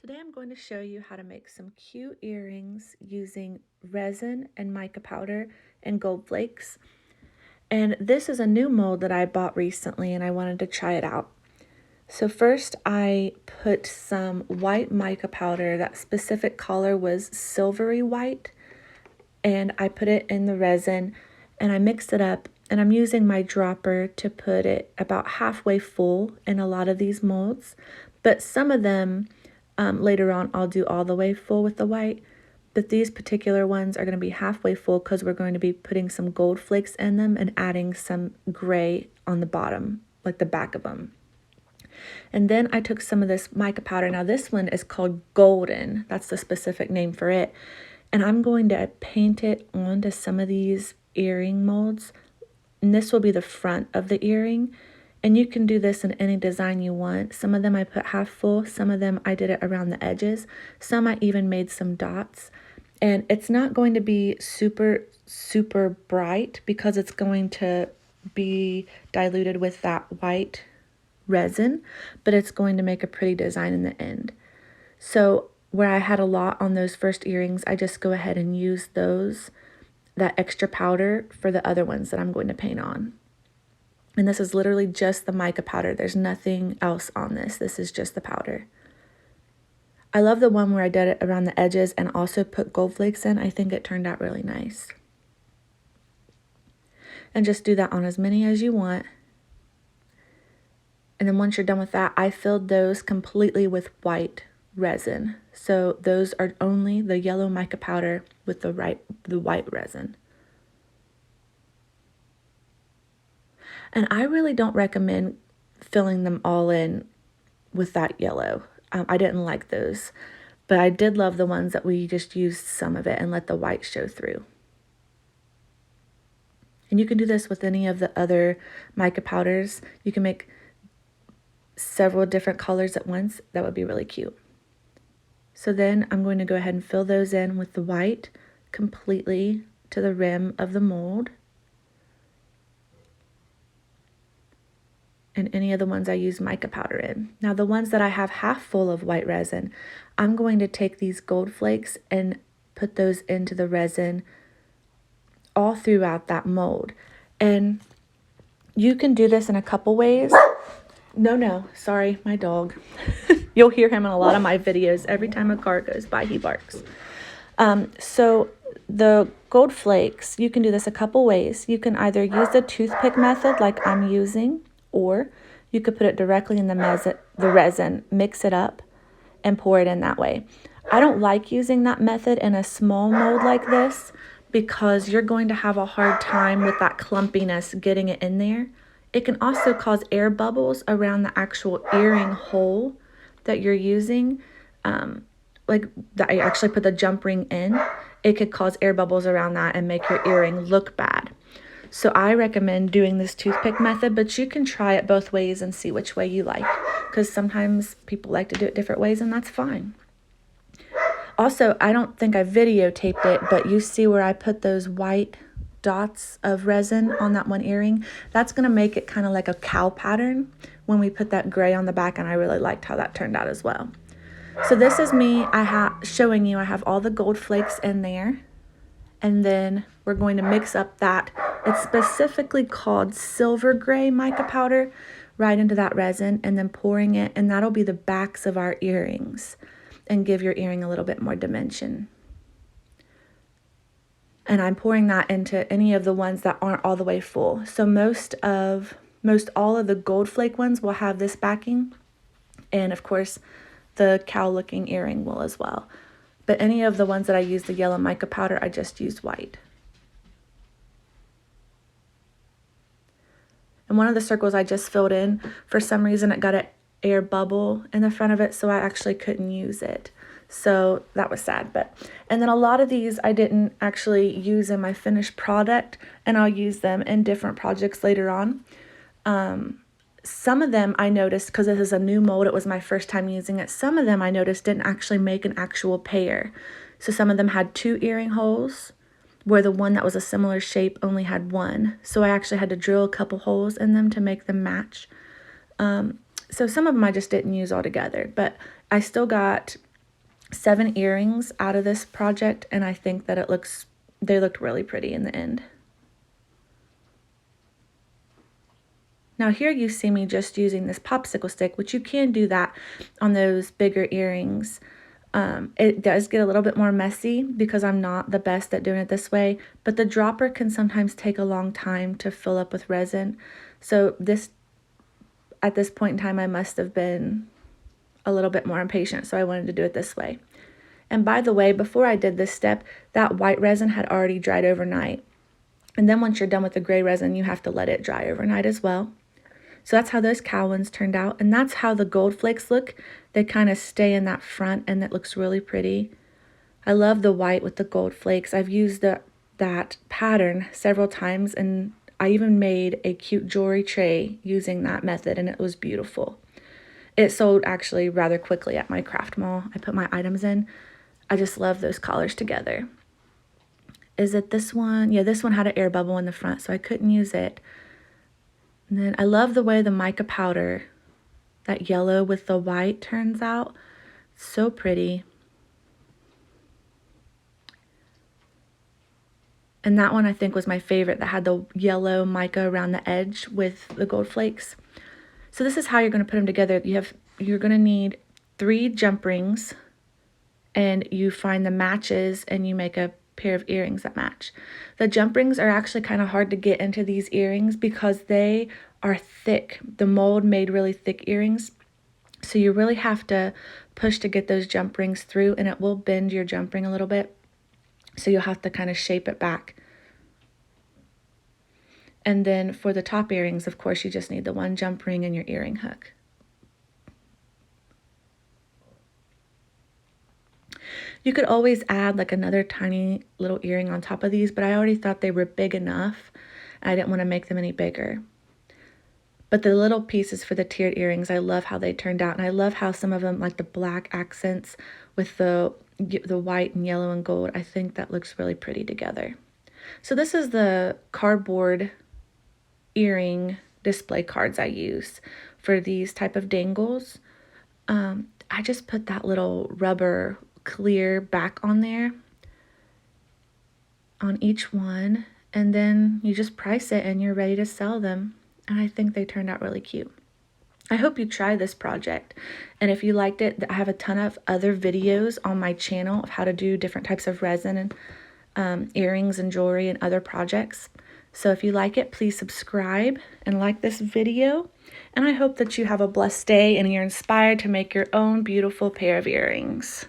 Today I'm going to show you how to make some cute earrings using resin and mica powder and gold flakes. And this is a new mold that I bought recently and I wanted to try it out. So first I put some white mica powder. That specific color was silvery white, and I put it in the resin and I mixed it up, and I'm using my dropper to put it about halfway full in a lot of these molds, but some of them later on I'll do all the way full with the white, but these particular ones are going to be halfway full because we're going to be putting some gold flakes in them and adding some gray on the bottom, like the back of them. And then I took some of this mica powder. Now this one is called golden. That's the specific name for it. And I'm going to paint it onto some of these earring molds. And this will be the front of the earring. And you can do this in any design you want. Some of them I put half full. Some of them I did it around the edges. Some I even made some dots. And it's not going to be super, super bright because it's going to be diluted with that white resin, but it's going to make a pretty design in the end. So where I had a lot on those first earrings, I just go ahead and use that extra powder for the other ones that I'm going to paint on. And this is literally just the mica powder. There's nothing else on this. This is just the powder. I love the one where I did it around the edges and also put gold flakes in. I think it turned out really nice. And just do that on as many as you want. And then once you're done with that, I filled those completely with white resin. So those are only the yellow mica powder with the white resin. And I really don't recommend filling them all in with that yellow. I didn't like those, but I did love the ones that we just used some of it and let the white show through. And you can do this with any of the other mica powders. You can make several different colors at once. That would be really cute. So then I'm going to go ahead and fill those in with the white completely to the rim of the mold. And any of the ones I use mica powder in. Now the ones that I have half full of white resin, I'm going to take these gold flakes and put those into the resin all throughout that mold. And you can do this in a couple ways. No, sorry, my dog. You'll hear him in a lot of my videos. Every time a car goes by, he barks. So the gold flakes, you can do this a couple ways. You can either use the toothpick method like I'm using, or you could put it directly in the resin, mix it up, and pour it in that way. I don't like using that method in a small mold like this because you're going to have a hard time with that clumpiness getting it in there. It can also cause air bubbles around the actual earring hole that you're using. Like that I actually put the jump ring in. It could cause air bubbles around that and make your earring look bad. So I recommend doing this toothpick method, but you can try it both ways and see which way you like, because sometimes people like to do it different ways, and that's fine. Also, I don't think I videotaped it, but you see where I put those white dots of resin on that one earring? That's going to make it kind of like a cow pattern when we put that gray on the back, and I really liked how that turned out as well. So this is me showing you I have all the gold flakes in there, and then we're going to mix up that. It's specifically called silver gray mica powder right into that resin, and then pouring it, and that'll be the backs of our earrings and give your earring a little bit more dimension. And I'm pouring that into any of the ones that aren't all the way full. So most all of the gold flake ones will have this backing, and of course the cow looking earring will as well. But any of the ones that I use the yellow mica powder, I just use white. And one of the circles I just filled in, for some reason it got an air bubble in the front of it, so I actually couldn't use it. So that was sad. And then a lot of these I didn't actually use in my finished product, and I'll use them in different projects later on. Some of them I noticed, because this is a new mold, it was my first time using it, some of them I noticed didn't actually make an actual pair. So some of them had 2 earring holes, where the one that was a similar shape only had 1. So I actually had to drill a couple holes in them to make them match. So some of them I just didn't use altogether, but I still got 7 earrings out of this project, and I think that they looked really pretty in the end. Now here you see me just using this popsicle stick, which you can do that on those bigger earrings. It does get a little bit more messy because I'm not the best at doing it this way, but the dropper can sometimes take a long time to fill up with resin. So at this point in time, I must have been a little bit more impatient, so I wanted to do it this way. And by the way, before I did this step, that white resin had already dried overnight. And then once you're done with the gray resin, you have to let it dry overnight as well. So that's how those cow ones turned out. And that's how the gold flakes look. They kind of stay in that front, and it looks really pretty. I love the white with the gold flakes. I've used that pattern several times, and I even made a cute jewelry tray using that method, and it was beautiful. It sold actually rather quickly at my craft mall. I put my items in. I just love those collars together. Is it this one? Yeah, this one had an air bubble in the front, so I couldn't use it. And then I love the way the mica powder, that yellow with the white, turns out. So pretty. And that one I think was my favorite, that had the yellow mica around the edge with the gold flakes. So this is how you're going to put them together. You're going to need 3 jump rings, and you find the matches and you make a pair of earrings that match. The jump rings are actually kind of hard to get into these earrings because they are thick. The mold made really thick earrings. So you really have to push to get those jump rings through, and it will bend your jump ring a little bit. So you'll have to kind of shape it back. And then for the top earrings, of course, you just need the 1 jump ring and your earring hook. You could always add like another tiny little earring on top of these, but I already thought they were big enough. I didn't want to make them any bigger. But the little pieces for the tiered earrings, I love how they turned out. And I love how some of them, like the black accents with the white and yellow and gold, I think that looks really pretty together. So this is the cardboard earring display cards I use for these type of dangles. I just put that little rubber clear back on there on each one, and then you just price it and you're ready to sell them. And I think they turned out really cute. I hope you try this project, and if you liked it, I have a ton of other videos on my channel of how to do different types of resin and earrings and jewelry and other projects. So if you like it, please subscribe and like this video, and I hope that you have a blessed day and you're inspired to make your own beautiful pair of earrings.